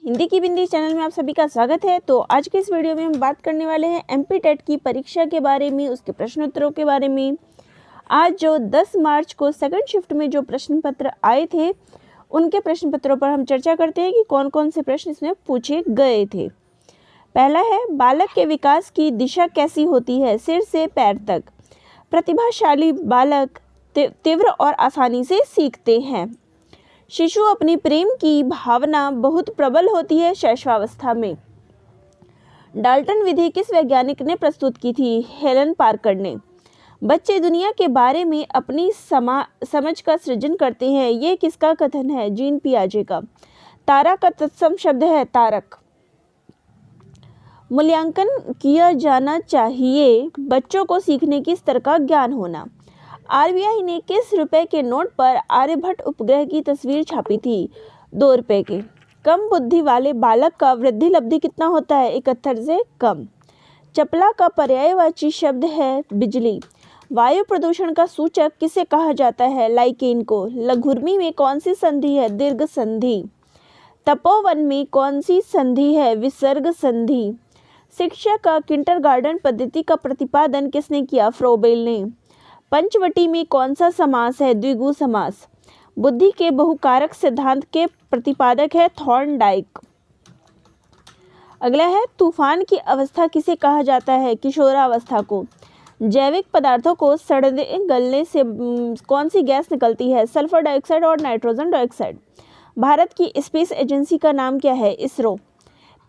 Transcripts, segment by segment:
हिंदी की बिंदी चैनल में आप सभी का स्वागत है। तो आज के इस वीडियो में हम बात करने वाले हैं एमपी टेट की परीक्षा के बारे में, उसके प्रश्नोत्तरों के बारे में। आज जो 10 मार्च को सेकंड शिफ्ट में जो प्रश्न पत्र आए थे, उनके प्रश्न पत्रों पर हम चर्चा करते हैं कि कौन कौन से प्रश्न इसमें पूछे गए थे। पहला है, बालक के विकास की दिशा कैसी होती है? सिर से पैर तक। प्रतिभाशाली बालक तीव्र और आसानी से सीखते हैं। शिशु अपनी प्रेम की भावना बहुत प्रबल होती है शैशवावस्था में। डाल्टन विधि किस वैज्ञानिक ने प्रस्तुत की थी? हेलन पार्कर ने। बच्चे दुनिया के बारे में अपनी समझ का सृजन करते हैं। ये किसका कथन है? जीन पियाजे का। तारा का तत्सम शब्द है तारक। मूल्यांकन किया जाना चाहिए बच्चों को सीखने की स्तर का ज्ञान होना। आरबीआई ने किस रुपए के नोट पर आर्यभट्ट उपग्रह की तस्वीर छापी थी? 2 रुपए के। कम बुद्धि वाले बालक का वृद्धि लब्धि कितना होता है? 71 से कम। चपला का पर्यायवाची शब्द है बिजली। वायु प्रदूषण का सूचक किसे कहा जाता है? लाइकेन को। लघुर्मी में कौन सी संधि है? दीर्घ संधि। तपोवन में कौन सी संधि है? विसर्ग संधि। शिक्षा का किंडरगार्टन पद्धति का प्रतिपादन किसने किया? फ्रोबेल ने। पंचवटी में कौन सा समास है? द्विगु समास। बुद्धि के बहुकारक सिद्धांत के प्रतिपादक है थॉर्नडाइक। अगला है, तूफान की अवस्था किसे कहा जाता है? किशोरावस्था को। जैविक पदार्थों को सड़ने गलने से कौन सी गैस निकलती है? सल्फर डाइऑक्साइड और नाइट्रोजन डाइऑक्साइड। भारत की स्पेस एजेंसी का नाम क्या है? इसरो।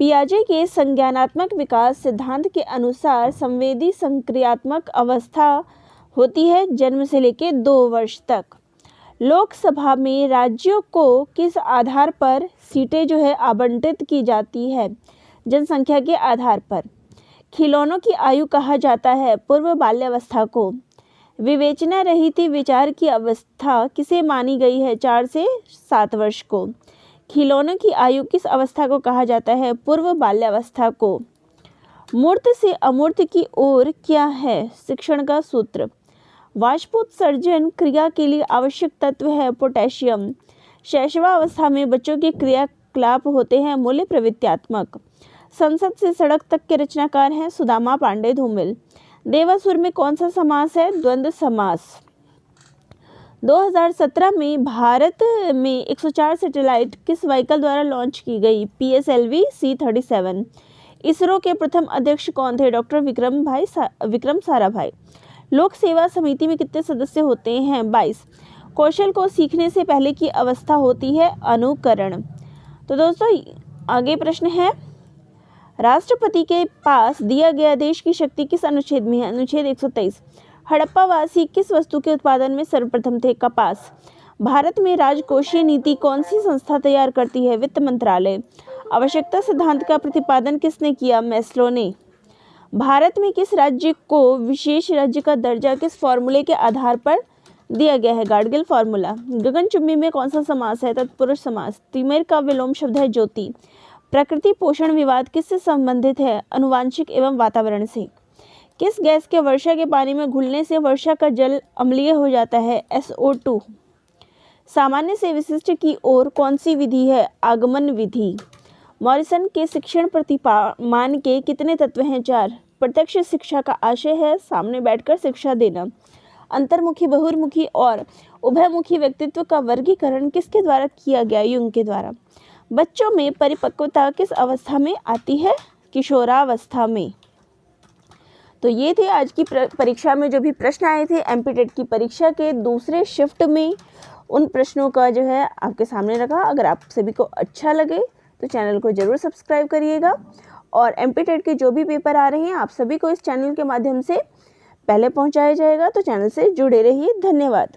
पियाजे के संज्ञानात्मक विकास सिद्धांत के अनुसार संवेदी संक्रियात्मक अवस्था होती है जन्म से लेकर 2 वर्ष तक। लोकसभा में राज्यों को किस आधार पर सीटें आवंटित की जाती है? जनसंख्या के आधार पर। खिलौनों की आयु कहा जाता है पूर्व बाल्यावस्था को। विवेचना रहित विचार की अवस्था किसे मानी गई है? 4 से 7 वर्ष को। खिलौनों की आयु किस अवस्था को कहा जाता है? पूर्व बाल्यावस्था को। मूर्त से अमूर्त की ओर क्या है? शिक्षण का सूत्र। वाष्पोत्सर्जन क्रिया के लिए आवश्यक तत्व है पोटेशियम। शैशवावस्था में बच्चों के क्रियाकलाप होते हैं मूल्य प्रवृत्त्यात्मक। संसद से सड़क तक के रचनाकार हैं सुदामा पांडे धूमिल। देवासुर में कौन सा समास है? द्वंद्व समास। 2017 में भारत में 104 सैटेलाइट किस व्हीकल द्वारा लॉन्च की गई? PSLV C-37। इसरो के प्रथम अध्यक्ष कौन थे? डॉक्टर विक्रम साराभाई। लोक सेवा समिति में कितने सदस्य होते हैं? 22। कौशल को सीखने से पहले की अवस्था होती है अनुकरण। तो दोस्तों, आगे प्रश्न है, राष्ट्रपति के पास दिया गया देश की शक्ति किस अनुच्छेद में है? अनुच्छेद 123। हड़प्पावासी किस वस्तु के उत्पादन में सर्वप्रथम थे? कपास। भारत में राजकोषीय नीति कौन सी संस्था तैयार करती है? वित्त मंत्रालय। आवश्यकता सिद्धांत का प्रतिपादन किसने किया? मैस्लो ने। भारत में किस राज्य को विशेष राज्य का दर्जा किस फॉर्मूले के आधार पर दिया गया है? गाडगिल फॉर्मूला। गगनचुंबी में कौन सा समास है? तत्पुरुष समास। तिमेर का विलोम शब्द है ज्योति। प्रकृति पोषण विवाद किससे संबंधित है? अनुवांशिक एवं वातावरण से। किस गैस के वर्षा के पानी में घुलने से वर्षा का जल अम्लीय हो जाता है? SO2। सामान्य से विशिष्ट की ओर कौन सी विधि है? आगमन विधि। मॉरिसन के शिक्षण प्रतिमान के कितने तत्व हैं? 4। प्रत्यक्ष शिक्षा का आशय है सामने बैठकर शिक्षा देना। अंतर्मुखी, बहुमुखी और उभयमुखी व्यक्तित्व का वर्गीकरण किसके द्वारा किया गया? युंग के द्वारा। बच्चों में परिपक्वता किस अवस्था में आती है? किशोरावस्था में। तो ये थे आज की परीक्षा में जो भी प्रश्न आए थे एमपी टेट की परीक्षा के दूसरे शिफ्ट में, उन प्रश्नों का आपके सामने रखा। अगर आप सभी को अच्छा लगे तो चैनल को ज़रूर सब्सक्राइब करिएगा, और एमपी टेट के जो भी पेपर आ रहे हैं आप सभी को इस चैनल के माध्यम से पहले पहुंचाया जाएगा। तो चैनल से जुड़े रहिए। धन्यवाद।